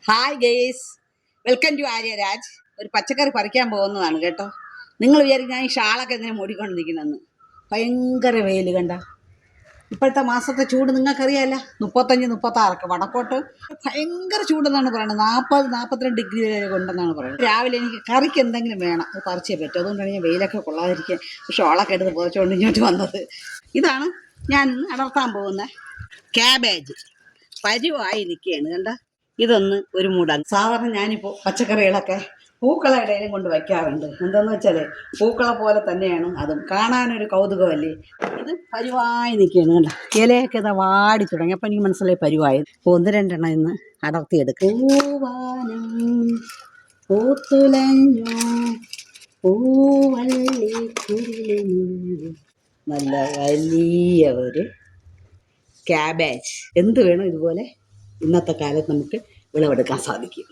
Hi guys, welcome to Aryaraj. ഒരു പച്ചക്കറി പറിക്കാൻ പോകുന്നതാണ് കേട്ടോ. നിങ്ങൾ വിചാരിക്കും ഞാൻ ഈ ഷാളൊക്കെ എന്തിനാ മൂടിക്കൊണ്ട് നിൽക്കുന്നതെന്ന്. ഭയങ്കര വെയിൽ കണ്ട. ഇപ്പോഴത്തെ മാസത്തെ ചൂട് നിങ്ങൾക്കറിയാമല്ല, 35-36 വടക്കോട്ട് ഭയങ്കര ചൂടെന്നാണ് പറയുന്നത്. 40-42 ഡിഗ്രി വരെ കൊണ്ടെന്നാണ് പറയുന്നത്. രാവിലെ എനിക്ക് കറിക്ക് എന്തെങ്കിലും വേണം, അത് പറിച്ചേ പറ്റും. അതുകൊണ്ടാണ് ഞാൻ വെയിലൊക്കെ കൊള്ളാതിരിക്കാൻ ഷോളൊക്കെ എടുത്ത് പുതച്ചുകൊണ്ട് ഇങ്ങോട്ട് വന്നത്. ഇതാണ് ഞാൻ ഇന്ന് അടർത്താൻ പോകുന്ന ക്യാബേജ്. പരുവായി നിൽക്കുകയാണ് കണ്ട. ഇതൊന്ന് ഒരു മൂടാണ്. സാധാരണ ഞാനിപ്പോൾ പച്ചക്കറികളൊക്കെ പൂക്കള ഇടയിലും കൊണ്ട് വയ്ക്കാറുണ്ട്. എന്താണെന്ന് വെച്ചാൽ പൂക്കളെ പോലെ തന്നെയാണ് അതും, കാണാനൊരു കൗതുകമല്ലേ. ഇത് പരുവായി നിൽക്കുകയാണ് കണ്ട. ഇലയൊക്കെ ഇതാ വാടി തുടങ്ങി. അപ്പം എനിക്ക് മനസ്സിലായി പരുവായി. അപ്പോൾ 1-2 ഇന്ന് അടർത്തിയെടുക്കും. പൂവാനം പൂത്തുലഞ്ഞു പൂവള്ളി കുരുളിനു. നല്ല വലിയ ഒരു ക്യാബേജ്. എന്ത് വേണം ഇതുപോലെ ഇന്നത്തെ കാലത്ത് നമുക്ക് വിളവെടുക്കാൻ സാധിക്കും.